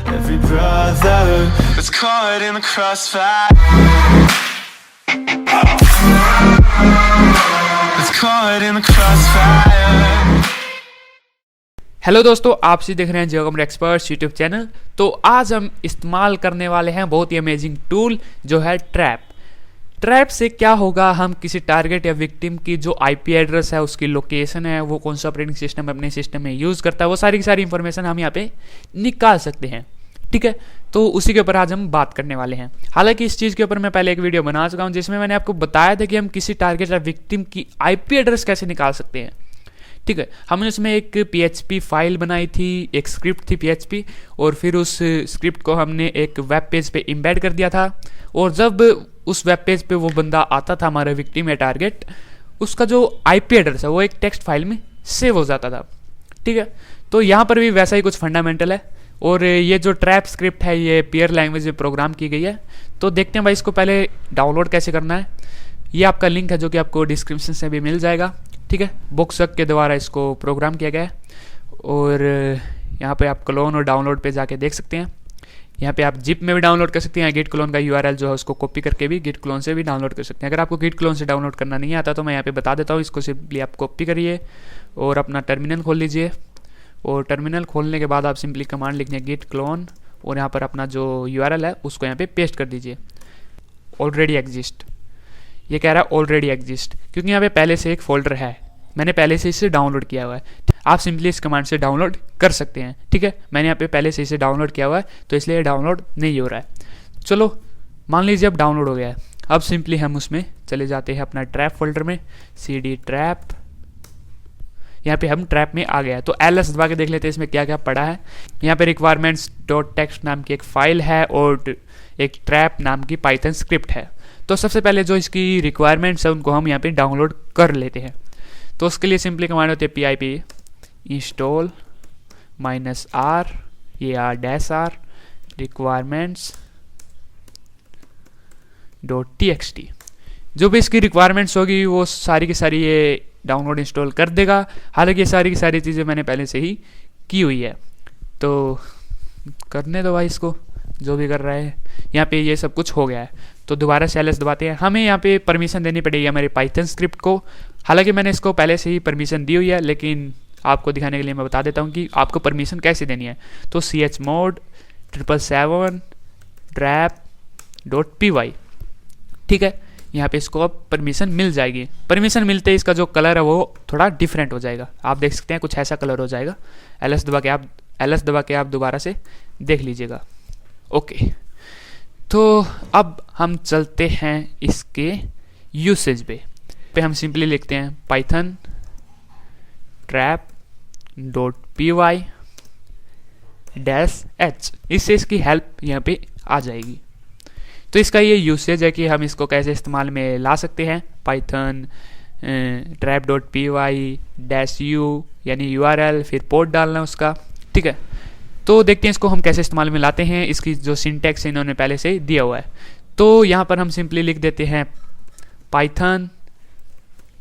every brother that's caught in the crossfire, that's caught in the crossfire. Hello दोस्तों, आप सी देख रहे हैं जियोग्राफर एक्सपर्ट्स यूट्यूब चैनल। तो आज हम इस्तेमाल करने वाले हैं बहुत ही अमेजिंग टूल जो है ट्रैप। ट्रैप से क्या होगा, हम किसी टारगेट या विक्टिम की जो आईपी एड्रेस है, उसकी लोकेशन है, वो कौन सा ऑपरेटिंग सिस्टम अपने सिस्टम में यूज़ करता है, वो सारी की सारी इंफॉर्मेशन हम यहाँ पे निकाल सकते हैं। ठीक है, तो उसी के ऊपर आज हम बात करने वाले हैं। हालांकि इस चीज़ के ऊपर मैं पहले एक वीडियो बना चुका हूँ जिसमें मैंने आपको बताया था कि हम किसी टारगेट या विक्टिम की आईपी एड्रेस कैसे निकाल सकते हैं। ठीक है, हमने उसमें एक PHP फाइल बनाई थी, एक स्क्रिप्ट थी PHP, और फिर उस स्क्रिप्ट को हमने एक वेब पेज पे एम्बेड कर दिया था। और जब उस वेब पेज पे वो बंदा आता था, हमारा विक्टिम या टारगेट, उसका जो आईपी एड्रेस है वो एक टेक्स्ट फाइल में सेव हो जाता था। ठीक है, तो यहाँ पर भी वैसा ही कुछ फंडामेंटल है। और ये जो ट्रैप स्क्रिप्ट है ये पेयर लैंग्वेज में प्रोग्राम की गई है। तो देखते हैं भाई इसको पहले डाउनलोड कैसे करना है। ये आपका लिंक है जो कि आपको डिस्क्रिप्शन से भी मिल जाएगा। ठीक है, बुकसक के द्वारा इसको प्रोग्राम किया गया है। और यहाँ पे आप क्लोन और डाउनलोड पे जाके देख सकते हैं। यहाँ पे आप जिप में भी डाउनलोड कर सकते हैं। गिट क्लोन का URL जो है उसको कॉपी करके भी गिट क्लोन से भी डाउनलोड कर सकते हैं। अगर आपको गिट क्लोन से डाउनलोड करना नहीं आता तो मैं यहाँ पे बता देता हूँ। इसको सिंपली आप कॉपी करिए और अपना टर्मिनल खोल लीजिए। और टर्मिनल खोलने के बाद आप सिंपली कमांड लिखिए गिट क्लोन, और यहाँ पर अपना जो URL है उसको यहाँ पे पेस्ट कर दीजिए। ऑलरेडी एग्जिस्ट, ये कह रहा है ऑलरेडी एग्जिस्ट, क्योंकि यहाँ पे पहले से एक फोल्डर है, मैंने पहले से इसे डाउनलोड किया हुआ है। आप सिंपली इस कमांड से डाउनलोड कर सकते हैं। ठीक है, मैंने यहाँ पे पहले से इसे डाउनलोड किया हुआ है तो इसलिए डाउनलोड नहीं हो रहा है। चलो मान लीजिए अब डाउनलोड हो गया है। अब सिंपली हम उसमें चले जाते हैं अपना ट्रैप फोल्डर में, CD ट्रैप। यहाँ पे हम ट्रैप में आ गया है। तो LS दबा के देख लेते हैं इसमें क्या क्या पड़ा है। यहाँ पे requirements.txt नाम की एक फाइल है और एक ट्रैप नाम की पाइथन स्क्रिप्ट है। तो सबसे पहले जो इसकी रिक्वायरमेंट्स है उनको हम यहाँ पे डाउनलोड कर लेते हैं। तो उसके लिए सिंपली कमांड होती है PIP install -r -r requirements.txt। जो भी इसकी रिक्वायरमेंट्स होगी वो सारी की सारी ये डाउनलोड इंस्टॉल कर देगा। हालांकि ये सारी की सारी चीज़ें मैंने पहले से ही की हुई है, तो करने दो भाई इसको जो भी कर रहा है। यहाँ पे ये सब कुछ हो गया है। तो दोबारा से LS दबाते हैं। हमें यहाँ पे परमिशन देनी पड़ेगी हमारे पाइथन स्क्रिप्ट को। हालांकि मैंने इसको पहले से ही परमिशन दी हुई है, लेकिन आपको दिखाने के लिए मैं बता देता हूँ कि आपको परमिशन कैसे देनी है। तो chmod 777 trap.py। ठीक है, यहाँ पे इसको अब परमिशन मिल जाएगी। परमिशन मिलते ही इसका जो कलर है वो थोड़ा डिफरेंट हो जाएगा। आप देख सकते हैं कुछ ऐसा कलर हो जाएगा। LS दबा के आप दोबारा से देख लीजिएगा। ओके, तो अब हम चलते हैं इसके यूसेज पे हम सिंपली लिखते हैं python trap.py -h। इससे इसकी हेल्प यहाँ पे आ जाएगी। तो इसका ये यूसेज है कि हम इसको कैसे इस्तेमाल में ला सकते हैं। python trap.py -u यानी URL, फिर पोर्ट डालना उसका। ठीक है, तो देखते हैं इसको हम कैसे इस्तेमाल में लाते हैं। इसकी जो सिंटैक्स इन्होंने पहले से दिया हुआ है। तो यहाँ पर हम सिंपली लिख देते हैं python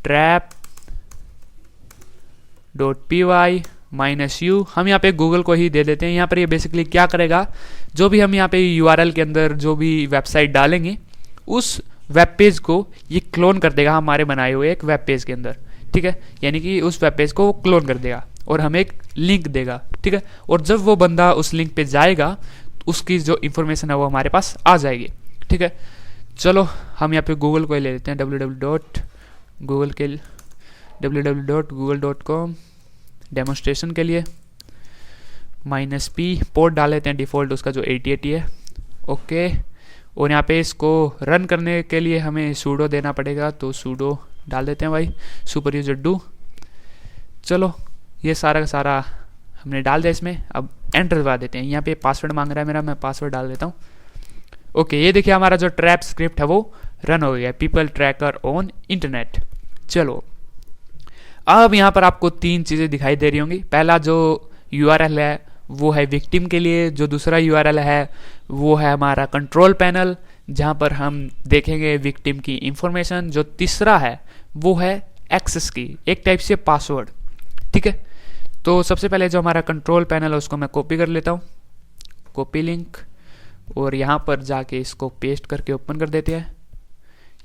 trap.py -u। हम यहाँ पे गूगल को ही दे देते हैं। यहाँ पर ये बेसिकली क्या करेगा, जो भी हम यहाँ पे URL के अंदर जो भी वेबसाइट डालेंगे उस वेब पेज को ये क्लोन कर देगा हमारे बनाए हुए एक वेब पेज के अंदर। ठीक है, यानी कि उस वेब पेज को वो क्लोन कर देगा और हमें एक लिंक देगा। ठीक है, और जब वो बंदा उस लिंक पे जाएगा उसकी जो इंफॉर्मेशन है वो हमारे पास आ जाएगी। ठीक है, चलो हम यहाँ पे गूगल को ले लेते हैं, www.google.com डेमोन्स्ट्रेशन के लिए -p पोर्ट डाल लेते हैं डिफ़ॉल्ट उसका जो 8080 है। ओके, और यहाँ पे इसको रन करने के लिए हमें sudo देना पड़ेगा, तो sudo डाल देते हैं भाई, सुपर यूजर डू। चलो ये सारा का सारा हमने डाल दिया इसमें। अब एंटर दबा देते हैं। यहाँ पे पासवर्ड मांग रहा है मेरा, मैं पासवर्ड डाल देता हूँ। ओके, ये देखिए हमारा जो ट्रैप स्क्रिप्ट है वो रन हो गया, पीपल ट्रैकर ऑन इंटरनेट। चलो अब यहाँ पर आपको तीन चीज़ें दिखाई दे रही होंगी। पहला जो URL है वो है विक्टिम के लिए, जो दूसरा URL है वो है हमारा कंट्रोल पैनल जहाँ पर हम देखेंगे विक्टिम की इंफॉर्मेशन। जो तीसरा है वो है एक्सेस की, एक टाइप से पासवर्ड। ठीक है, तो सबसे पहले जो हमारा कंट्रोल पैनल है उसको मैं कॉपी कर लेता हूँ। कॉपी लिंक, और यहाँ पर जाके इसको पेस्ट करके ओपन कर देते हैं।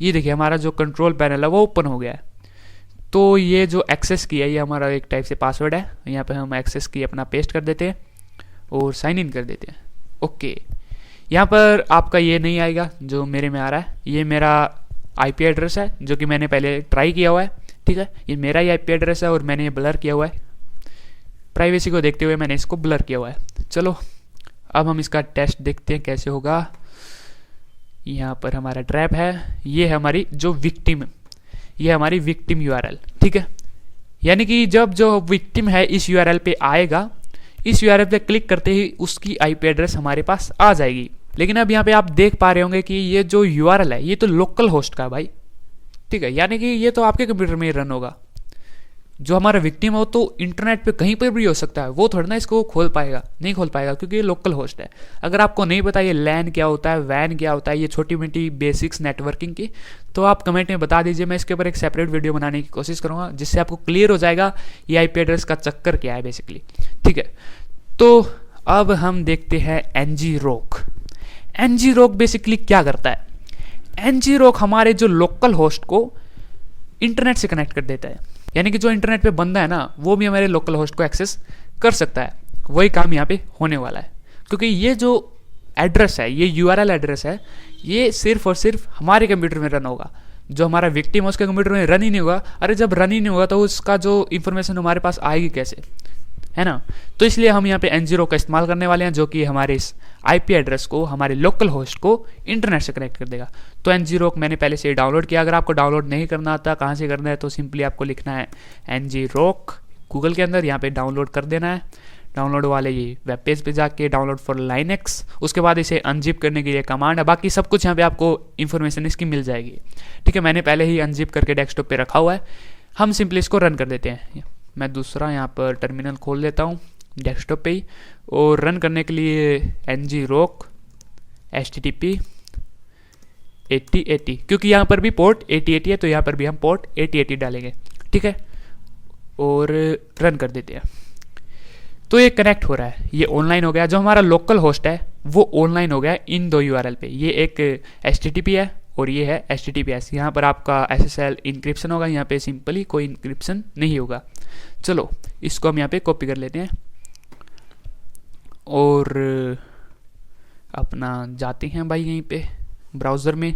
ये देखिए हमारा जो कंट्रोल पैनल है वो ओपन हो गया है। तो ये जो एक्सेस की है ये हमारा एक टाइप से पासवर्ड है, यहाँ पे हम एक्सेस की अपना पेस्ट कर देते हैं और साइन इन कर देते हैं। ओके, यहाँ पर आपका ये नहीं आएगा जो मेरे में आ रहा है, ये मेरा आईपी एड्रेस है जो कि मैंने पहले ट्राई किया हुआ है। ठीक है, ये मेरा ही आईपी एड्रेस है और मैंने ये ब्लर किया हुआ है, प्राइवेसी को देखते हुए मैंने इसको ब्लर किया हुआ है। चलो अब हम इसका टेस्ट देखते हैं कैसे होगा। यहाँ पर हमारा ट्रैप है, ये है हमारी जो विक्टिम, ये हमारी विक्टिम यूआरएल। ठीक है, यानी कि जब जो विक्टिम है इस यूआरएल पे आएगा, इस यूआरएल पे क्लिक करते ही उसकी आईपी एड्रेस हमारे पास आ जाएगी। लेकिन अब यहाँ पे आप देख पा रहे होंगे कि ये जो यूआरएल है ये तो लोकल होस्ट का है भाई। ठीक है, यानी कि ये तो आपके कंप्यूटर में ही रन होगा। जो हमारा विक्टिम है वो तो इंटरनेट पे कहीं पर भी हो सकता है, वो थोड़ा ना इसको खोल पाएगा, नहीं खोल पाएगा क्योंकि ये लोकल होस्ट है। अगर आपको नहीं पता ये लैन क्या होता है, वैन क्या होता है, ये छोटी मोटी बेसिक्स नेटवर्किंग की, तो आप कमेंट में बता दीजिए, मैं इसके ऊपर एक सेपरेट वीडियो बनाने की कोशिश करूँगा जिससे आपको क्लियर हो जाएगा ये आईपी एड्रेस का चक्कर क्या है बेसिकली। ठीक है, तो अब हम देखते हैं ngrok। ngrok बेसिकली क्या करता है? ngrok हमारे जो लोकल होस्ट को इंटरनेट से कनेक्ट कर देता है, यानी कि जो इंटरनेट पे बंदा है ना वो भी हमारे लोकल होस्ट को एक्सेस कर सकता है। वही काम यहाँ पे होने वाला है, क्योंकि ये जो एड्रेस है, ये यूआरएल एड्रेस है, ये सिर्फ और सिर्फ हमारे कंप्यूटर में रन होगा। जो हमारा विक्टिम है उसके कंप्यूटर में रन ही नहीं होगा। अरे जब रन ही नहीं होगा तो उसका जो इन्फॉर्मेशन हमारे पास आएगी कैसे, है ना? तो इसलिए हम यहाँ पे ngrok का इस्तेमाल करने वाले हैं, जो कि हमारे इस आईपी एड्रेस को, हमारे लोकल होस्ट को इंटरनेट से कनेक्ट कर देगा। तो ngrok मैंने पहले से डाउनलोड किया। अगर आपको डाउनलोड नहीं करना आता, कहाँ से करना है, तो सिंपली आपको लिखना है ngrok गूगल के अंदर, यहाँ पे डाउनलोड कर देना है। डाउनलोड वाले ये वेब पेज पे जाके डाउनलोड फॉर लाइनक्स, उसके बाद इसे अनजिप करने के लिए कमांड है। बाकी सब कुछ यहाँ पे आपको इन्फॉर्मेशन इसकी मिल जाएगी। ठीक है, मैंने पहले ही अनजिप करके डेस्कटॉप पे रखा हुआ है। हम सिंपली इसको रन कर देते हैं। मैं दूसरा यहाँ पर टर्मिनल खोल लेता हूँ डेस्कटॉप पे ही, और रन करने के लिए ngrok http 8080, क्योंकि यहाँ पर भी पोर्ट 8080 है तो यहाँ पर भी हम पोर्ट 8080 डालेंगे। ठीक है, और रन कर देते हैं। तो ये कनेक्ट हो रहा है, ये ऑनलाइन हो गया। जो हमारा लोकल होस्ट है वो ऑनलाइन हो गया इन दो यूआरएल पे। ये एक http है और ये है https। यहाँ पर आपका SSL इंक्रिप्शन होगा, यहाँ पे सिंपली कोई इंक्रिप्शन नहीं होगा। चलो इसको हम यहाँ पे कॉपी कर लेते हैं और अपना जाते हैं भाई यहीं पे ब्राउज़र में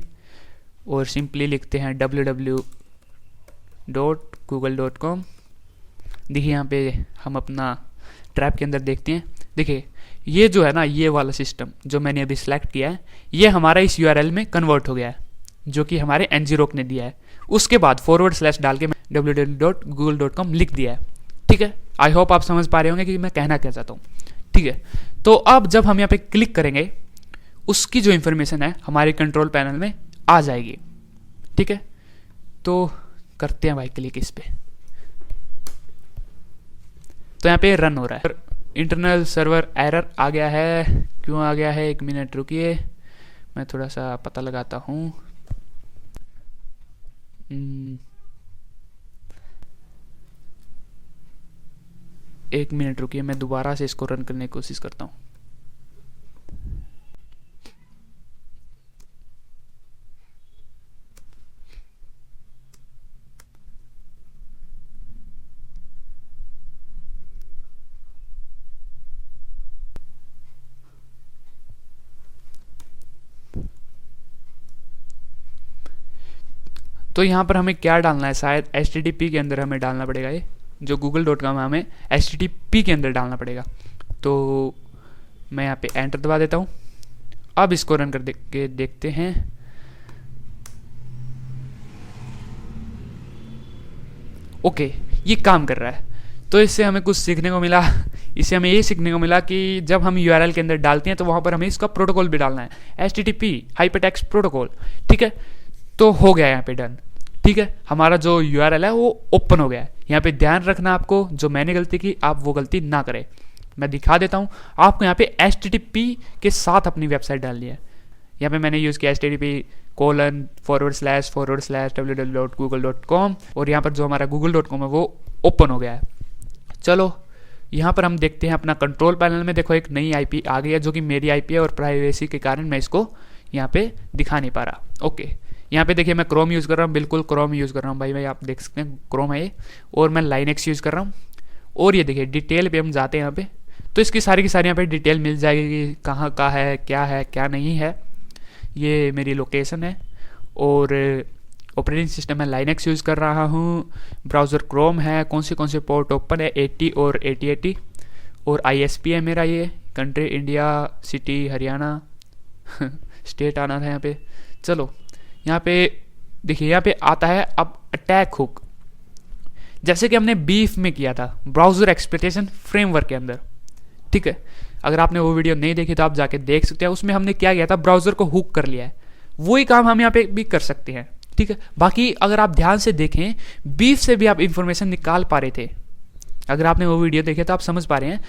और सिंपली लिखते हैं www.google.com। देखिए यहाँ पे हम अपना ट्रैप के अंदर देखते हैं। देखिए ये जो है ना, ये वाला सिस्टम जो मैंने अभी सिलेक्ट किया है, ये हमारा इस यूआरएल में कन्वर्ट हो गया है, जो कि हमारे ngrok ने दिया है। उसके बाद / डाल के मैं www.google.com लिख दिया है। ठीक है, आई होप आप समझ पा रहे होंगे कि मैं कहना क्या चाहता हूँ। ठीक है, तो अब जब हम यहाँ पे क्लिक करेंगे उसकी जो इन्फॉर्मेशन है हमारे कंट्रोल पैनल में आ जाएगी। ठीक है, तो करते हैं भाई क्लिक इस पे। तो यहाँ पे रन हो रहा है। इंटरनल सर्वर एरर आ गया है। क्यों आ गया है? 1 मिनट रुकिए, मैं थोड़ा सा पता लगाता हूँ। 1 मिनट रुकिए, मैं दोबारा से इसको रन करने की कोशिश करता हूँ। तो यहाँ पर हमें क्या डालना है? शायद http के अंदर हमें डालना पड़ेगा। ये जो google.com है हमें http के अंदर डालना पड़ेगा। तो मैं यहाँ पे एंटर दबा देता हूँ। अब इसको रन कर देखते हैं। ओके, ये काम कर रहा है। तो इससे हमें कुछ सीखने को मिला। इससे हमें ये सीखने को मिला कि जब हम यूआरएल के अंदर डालते हैं तो वहाँ पर हमें इसका प्रोटोकॉल भी डालना है, http हाइपरटेक्स्ट प्रोटोकॉल। ठीक है, तो हो गया यहाँ पे डन। ठीक है, हमारा जो यूआरएल है वो ओपन हो गया है। यहाँ पे ध्यान रखना आपको, जो मैंने गलती की आप वो गलती ना करें। मैं दिखा देता हूँ आपको। यहाँ पे http के साथ अपनी वेबसाइट डालनी है। यहाँ पे मैंने यूज़ किया http:// www.google.com, और यहाँ पर जो हमारा google.com है वो ओपन हो गया है। चलो यहाँ पर हम देखते हैं अपना कंट्रोल पैनल में, देखो एक नई आईपी आ गई है जो कि मेरी आईपी है और प्राइवेसी के कारण मैं इसको यहाँ पे दिखा नहीं पा रहा। ओके, यहाँ पे देखिए मैं क्रोम यूज़ कर रहा हूँ, बिल्कुल क्रोम यूज़ कर रहा हूँ भाई, आप देख सकते हैं क्रोम है ये, और मैं लाइनेक्स यूज़ कर रहा हूँ। और ये देखिए डिटेल पे हम जाते हैं यहाँ पे, तो इसकी सारी की सारी यहाँ पे डिटेल मिल जाएगी, कहाँ का है क्या नहीं है। ये मेरी लोकेशन है और ऑपरेटिंग सिस्टम है लाइनेक्स यूज़ कर रहा हूँ, ब्राउज़र क्रोम है, कौन से पोर्ट ओपन है 80 और 8080, और ISP है मेरा, ये country India, city Haryana state आना था यहाँ पे। चलो यहाँ पे देखिए, यहाँ पे आता है अब अटैक हुक, जैसे कि हमने बीफ में किया था ब्राउज़र एक्सप्लॉइटेशन फ्रेमवर्क के अंदर, ठीक है। अगर आपने वो वीडियो नहीं देखी तो आप जाके देख सकते हैं, उसमें हमने क्या किया था, ब्राउज़र को हुक कर लिया है। वही काम हम यहाँ पे भी कर सकते हैं, ठीक है। बाकी अगर आप ध्यान से देखें, बीफ से भी आप इंफॉर्मेशन निकाल पा रहे थे। अगर आपने वो वीडियो देखे तो आप समझ पा रहे हैं,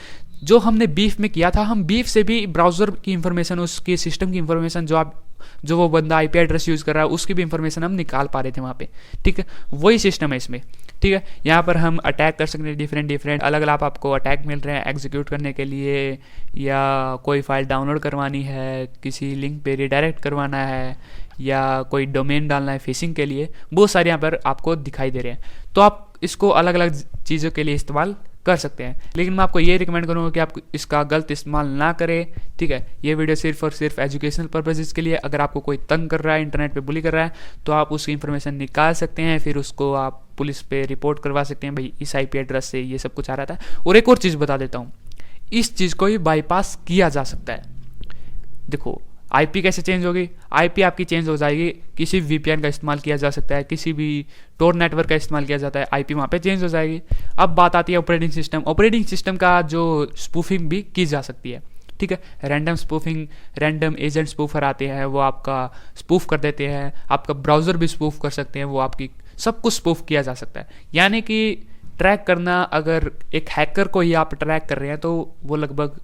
जो हमने बीफ में किया था, हम बीफ से भी ब्राउज़र की इंफॉर्मेशन, उसके सिस्टम की इंफॉर्मेशन, जो वो बंदा आईपी एड्रेस यूज़ कर रहा है उसकी भी इंफॉर्मेशन हम निकाल पा रहे थे वहाँ पे, ठीक है। वही सिस्टम है इसमें, ठीक है। यहाँ पर हम अटैक कर सकते हैं, डिफरेंट अलग अलग आपको अटैक मिल रहे हैं एग्जीक्यूट करने के लिए, या कोई फाइल डाउनलोड करवानी है, किसी लिंक पे रिडायरेक्ट करवाना है, या कोई डोमेन डालना है फिशिंग के लिए, बहुत सारे यहाँ पर आपको दिखाई दे रहे हैं। तो आप इसको अलग अलग चीज़ों के लिए इस्तेमाल कर सकते हैं, लेकिन मैं आपको ये रिकमेंड करूँगा कि आप इसका गलत इस्तेमाल ना करें, ठीक है। ये वीडियो सिर्फ और सिर्फ एजुकेशनल पर्पसेस के लिए, अगर आपको कोई तंग कर रहा है, इंटरनेट पे बुली कर रहा है, तो आप उसकी इन्फॉर्मेशन निकाल सकते हैं, फिर उसको आप पुलिस पे रिपोर्ट करवा सकते हैं, भाई इस आईपी एड्रेस से ये सब कुछ आ रहा था। और एक और चीज़ बता देता हूँ, इस चीज़ को भी बाईपास किया जा सकता है। देखो आईपी कैसे चेंज होगी, आईपी आपकी चेंज हो जाएगी, किसी वीपीएन का इस्तेमाल किया जा सकता है, किसी भी टोर नेटवर्क का इस्तेमाल किया जाता है, आईपी वहाँ पे चेंज हो जाएगी। अब बात आती है ऑपरेटिंग सिस्टम का जो स्पूफिंग भी की जा सकती है, ठीक है। रैंडम स्पूफिंग, रैंडम एजेंट स्पूफर आते हैं, वो आपका स्पूफ कर देते हैं, आपका ब्राउज़र भी स्पूफ कर सकते हैं, वो आपकी सब कुछ स्पूफ किया जा सकता है। यानी कि ट्रैक करना, अगर एक हैकर को ही आप ट्रैक कर रहे हैं तो वो लगभग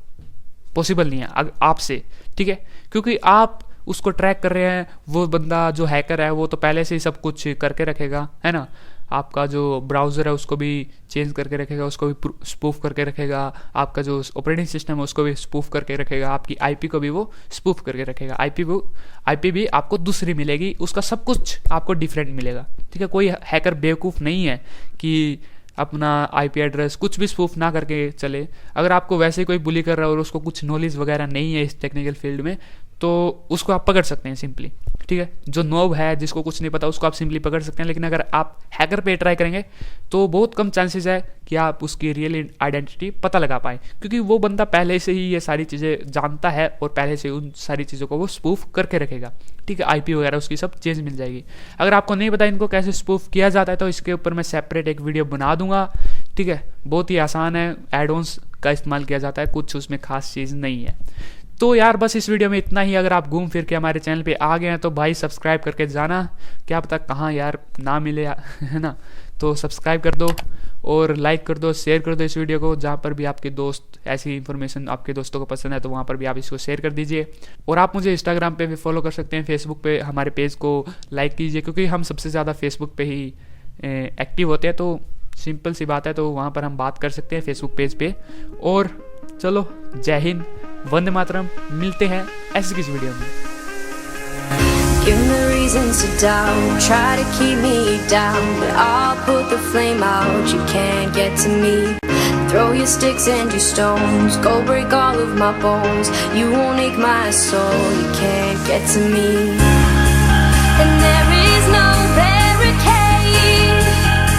पॉसिबल नहीं है आपसे, ठीक है, क्योंकि आप उसको ट्रैक कर रहे हैं, वो बंदा जो हैकर है वो तो पहले से ही सब कुछ करके रखेगा, है ना। आपका जो ब्राउज़र है उसको भी चेंज करके रखेगा, उसको भी स्पूफ करके रखेगा, आपका जो ऑपरेटिंग सिस्टम है उसको भी स्पूफ करके रखेगा, आपकी आईपी को भी वो स्पूफ करके रखेगा। आईपी भी आपको दूसरी मिलेगी, उसका सब कुछ आपको डिफरेंट मिलेगा, ठीक है। कोई हैकर बेवकूफ़ नहीं है कि अपना आईपी एड्रेस कुछ भी स्पूफ ना करके चले। अगर आपको वैसे ही कोई बुली कर रहा है और उसको कुछ नॉलेज वगैरह नहीं है इस टेक्निकल फील्ड में, तो उसको आप पकड़ सकते हैं सिंपली, ठीक है। जो नोब है, जिसको कुछ नहीं पता, उसको आप सिंपली पकड़ सकते हैं। लेकिन अगर आप हैकर पे ट्राई करेंगे तो बहुत कम चांसेस है कि आप उसकी रियल आइडेंटिटी पता लगा पाएँ, क्योंकि वो बंदा पहले से ही ये सारी चीज़ें जानता है और पहले से उन सारी चीज़ों को वो स्पूफ करके रखेगा, ठीक है। आईपी वगैरह उसकी सब चेंज मिल जाएगी। अगर आपको नहीं पता इनको कैसे स्पूफ किया जाता है तो इसके ऊपर मैं सेपरेट एक वीडियो बना दूंगा, ठीक है। बहुत ही आसान है, एड-ऑन्स का इस्तेमाल किया जाता है, कुछ उसमें खास चीज़ नहीं है। तो यार बस इस वीडियो में इतना ही। अगर आप घूम फिर के हमारे चैनल पे आ गए हैं तो भाई सब्सक्राइब करके जाना, क्या पता कहाँ यार ना मिले, है ना। तो सब्सक्राइब कर दो और लाइक कर दो, शेयर कर दो इस वीडियो को, जहाँ पर भी आपके दोस्त ऐसी इन्फॉर्मेशन आपके दोस्तों को पसंद है तो वहाँ पर भी आप इसको शेयर कर दीजिए। और आप मुझे इंस्टाग्राम पे भी फॉलो कर सकते हैं, फेसबुक पे हमारे पेज को लाइक कीजिए, क्योंकि हम सबसे ज़्यादा फेसबुक पे ही एक्टिव होते हैं, तो सिंपल सी बात है, तो वहाँ पर हम बात कर सकते हैं फेसबुक पेज पे। और चलो जय हिंद, वंदे मातरम, मिलते हैं ऐसी किसी वीडियो में। Give me reasons to doubt, try to keep me down, but I'll put the flame out, you can't get to me. Throw your sticks and your stones, go break all of my bones, you won't ache my soul, you can't get to me.